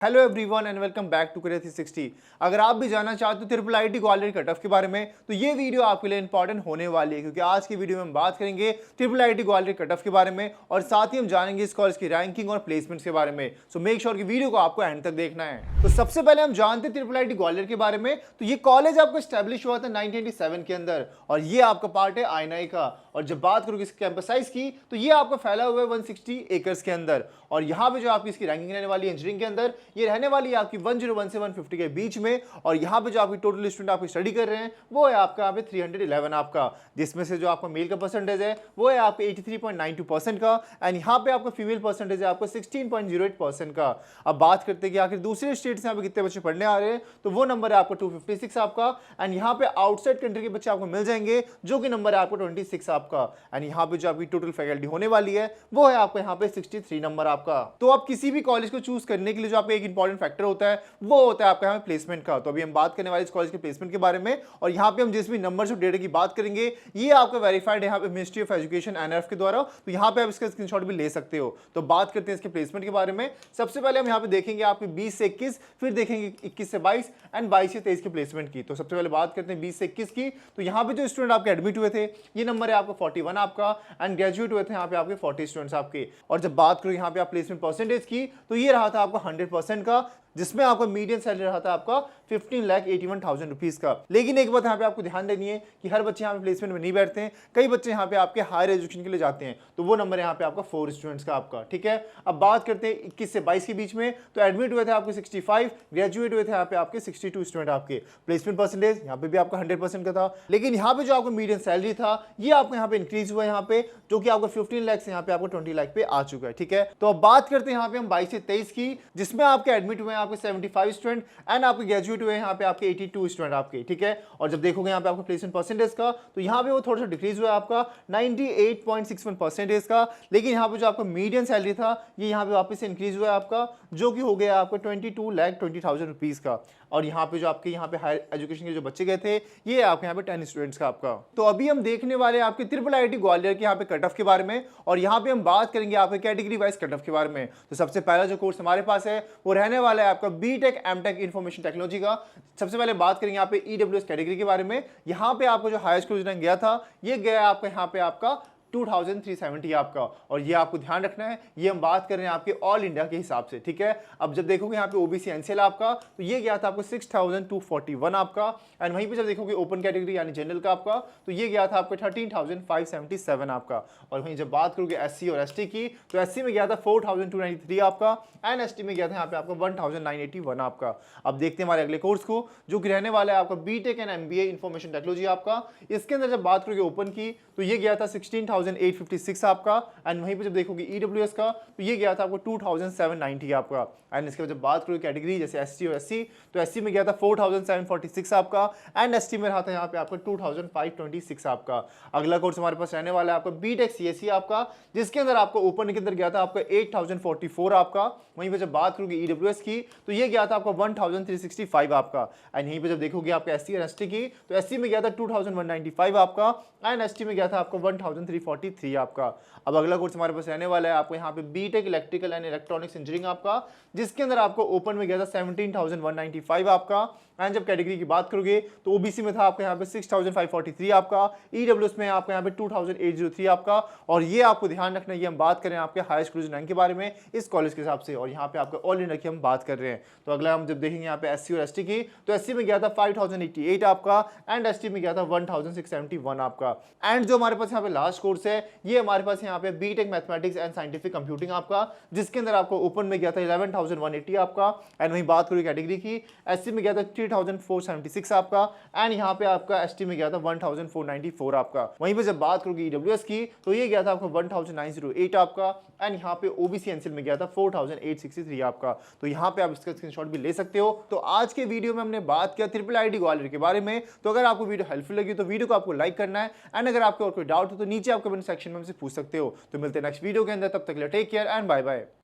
Hello everyone and welcome back to career 360। अगर आप भी जानना चाहते हो triple IT Gwalior cut off के बारे में तो ये वीडियो आपके लिए इंपॉर्टेंट होने वाली है, क्योंकि आज की वीडियो में हम बात करेंगे triple IT Gwalior cut off के बारे में और साथ ही हम जानेंगे इस कॉलेज की रैंकिंग और प्लेसमेंट्स के बारे में। सो मेक श्योर कि वीडियो को आपको एंड तक देखना है। तो सबसे पहले हम जानते हैं ट्रिपल आईटी ग्वालियर के बारे में। तो ये कॉलेज आपको स्टैब्लिश हुआ था 1987 के अंदर और ये आपका पार्ट है INI का। और जब बात करोगे इसके कैंपस साइज की तो ये आपका फैला हुआ है 160 एकर्स के अंदर। और यहाँ पे जो आपकी इसकी रैंकिंग रहने वाली है इंजीनियरिंग के अंदर, ये रहने वाली है आपकी 101 से 150 के बीच में। और यहाँ पे जो आपकी टोटल स्टूडेंट आपकी स्टडी कर रहे हैं वो है आपका यहाँ पे 311 आपका, जिसमें से जो आपका मेल का परसेंटेज है वो है आपके 83.92% का एंड यहाँ पे आपका फीमेल परसेंटेज है आपका 16.08% का। अब बात करते हैं कि आखिर दूसरे स्टेट से यहाँ पे कितने बच्चे पढ़ने आ रहे हैं, तो वो नंबर है आपका 256 आपका। एंड यहाँ पे आउटसाइड कंट्री के बच्चे आपको मिल जाएंगे जो कि नंबर है आपको 26 आपका। एंड यहाँ पे जो आपकी टोटल फैकल्टी होने वाली है वो है आपको यहाँ पे 63 नंबर आपका। तो आप किसी भी कॉलेज को चूज करने के लिए जो आपका एक इंपॉर्टेंट फैक्टर होता है वो होता है आपका यहाँ प्लेसमेंट का। तो अभी हम बात करने वाले इस कॉलेज के प्लेसमेंट के बारे में और यहाँ पे हम जिस भी नंबर्स और डेटा की बात करेंगे ये आपका वेरीफाइड है यहाँ पे मिनिस्ट्री ऑफ एजुकेशन NRF के द्वारा। तो यहाँ पे आप इसका स्क्रीनशॉट भी ले सकते हो। तो बात करते हैं इसके प्लेसमेंट के बारे में। सबसे पहले हम यहाँ पे देखेंगे आपके 20 से 21, फिर देखेंगे 21 से 22 एंड 22 से 23 के प्लेसमेंट की। तो सबसे पहले बात करते हैं 20 से 21 की। तो यहाँ पे जो स्टूडेंट आपके एडमिट हुए थे ये नंबर है आपका 41 आपका एंड ग्रेजुएट हुए थे यहाँ पे आपके 40 स्टूडेंट्स आपके। और जब बात करो यहाँ पे आप प्लेसमेंट परसेंटेज की तो ये रहा था आपका 100% का, जिसमें आपका मीडियन सैलरी रहा था आपका 15,81,000 रुपीज का। लेकिन एक बात यहाँ पे आपको ध्यान देनी है कि हर बच्चे यहाँ पे प्लेसमेंट में नहीं बैठते हैं, कई बच्चे यहाँ पे आपके हायर एजुकेशन के लिए जाते हैं। तो वो नंबर यहाँ पे आपका 4 स्टूडेंट्स का आपका, ठीक है। अब बात करते हैं 21 से 22 के बीच में। तो एडमिट हुए थे आपके 65, ग्रेजुएट हुए थे यहाँ पे आपके 62 स्टूडेंट आपके। प्लेसमेंट परसेंटेज यहाँ पे भी आपका 100% का था। लेकिन यहाँ पे जो आपको मीडियन सैलरी था ये आपको यहाँ पे इंक्रीज हुआ है यहाँ पे, जो कि आपको 15 लाख से यहाँ पे आपको 20 लाख पे आ चुका है, ठीक है। तो अब बात करते हैं यहाँ पे हम 22 से 23 की, जिसमें आपके एडमिट हुए हैं आपके 75 स्टूडेंट एंड आपके ग्रेजुएट हुए यहाँ पे आपके 82 स्टूडेंट आपके, ठीक है। और जब देखोगे यहाँ पे आपको प्लेसमेंट परसेंटेज का तो यहाँ पे वो थोड़ा सा डिक्रीज हुआ है आपका 98.61% का। लेकिन यहाँ पे जो आपका मीडियन सैलरी था ये यहाँ पे वापस से इंक्रीज हुआ है आपका, जो कि हो गया आपको 22,20,000 रुपीज का। और यहाँ पे जो आपके यहाँ पे हायर एजुकेशन के जो बच्चे गए थे ये आपके यहाँ पे 10 स्टूडेंट्स का आपका। तो अभी हम देखने वाले हैं आपके ट्रिपल आईटी ग्वालियर के यहाँ पे कट ऑफ के बारे में और यहाँ पे हम बात करेंगे आपके कैटेगरी वाइज कट ऑफ के बारे में। तो सबसे पहला जो कोर्स हमारे पास है वो रहने वाला है आपका BTech MTech इंफॉर्मेशन टेक्नोलॉजी का। सबसे पहले बात करेंगे यहाँ पे EWS कैटेगरी के बारे में। यहाँ पे आपको जो हायर स्कूल रैंक गया था ये गया आपका यहाँ पे आपका 2370 आपका। और ये आपको ध्यान रखना है ये हम बात कर रहे हैं आपके ऑल इंडिया के हिसाब से, ठीक है। अब जब देखोगे यहाँ पे OBC NCL आपका तो ये गया था आपको 6241 आपका। एंड वहीं पे जब देखोगे ओपन कैटेगरी यानी जनरल का आपका तो ये गया था आपको 13,577 आपका। और वहीं जब बात करोगे SC और ST की तो SC में गया था 4,293 आपका एंड ST में गया था यहाँ पे आपका 1,981 आपका। अब देखते हैं हमारे अगले कोर्स को जो कि रहने वाला है आपका BTech and MBA information technology आपका। इसके अंदर जब बात करोगे ओपन की तो ये गया था 16,856 आपका। एंड वहीं पे जब देखोगे EWS का तो ये गया था आपको 2,790 आपका। एंड इसके बाद जब बात करोगे कैटेगरी जैसे SC और SC तो SC में गया था 4,746 आपका एंड ST में रहा था यहाँ पे आपका 2,526 आपका। अगला कोर्स हमारे पास रहने वाला है आपका BTech CSE आपका, जिसके अंदर आपको ओपन के अंदर गया था आपका 8,044 आपका। वहीं पे जब बात करोगे EWS की तो ये गया था आपका 1,365 आपका। एंड यहीं पे जब देखोगे आपका SC और ST की तो SC में गया था 2,195 आपका एंड ST में गया था आपको 1,343 आपका। अब अगला कोर्स हमारे पास रहने वाला है आपको यहाँ पे BTech electrical and electronics engineering आपका, जिसके अंदर आपको ओपन में गया था 17,195 आपका। एंड जब कैटेगरी की बात करोगे तो OBC में था आपका यहाँ पे 6,543 आपका, EWS में आपका यहाँ पे 2,803 आपका। और ये आपको ध्यान रखना है ये हम बात करें आपके हायर स्कूल रैंक के बारे में इस कॉलेज के हिसाब से, और यहाँ पे आपका ऑल इंडिया की हम बात कर रहे हैं। तो अगला हम जब देखेंगे यहाँ पे SC और ST की तो SC में गया था 5,088 आपका एंड ST में गया था 1,671 आपका। एंड जो हमारे पास यहाँ पे लास्ट कोर्स है ये हमारे पास यहाँ पे BTech mathematics and scientific computing आपका, जिसके अंदर आपको ओपन में गया था 11,180 आपका। एंड वहीं बात करें कैटेगरी की SC में गया था 3,476 आपका एंड यहाँ पे आपका ST में गया था 1,494 आपका। वहीं पे जब बात करोगे EWS की तो ये गया था आपको 1,908 आपका एंड यहाँ पे OBC NCL में गया था 4,863 आपका। तो यहाँ पे आप इसका स्क्रीनशॉट भी ले सकते हो। तो आज के वीडियो में हमने बात किया ट्रिपल आईटी ग्वालियर के बारे में। तो अगर आपको वीडियो हेल्पफुल लगी तो वीडियो को आपको लाइक करना है एंड अगर आपको और कोई डाउट हो तो नीचे आप कमेंट सेक्शन में हमसे पूछ सकते हो। तो मिलते हैं नेक्स्ट वीडियो के अंदर, तब तक के लिए take care and bye bye.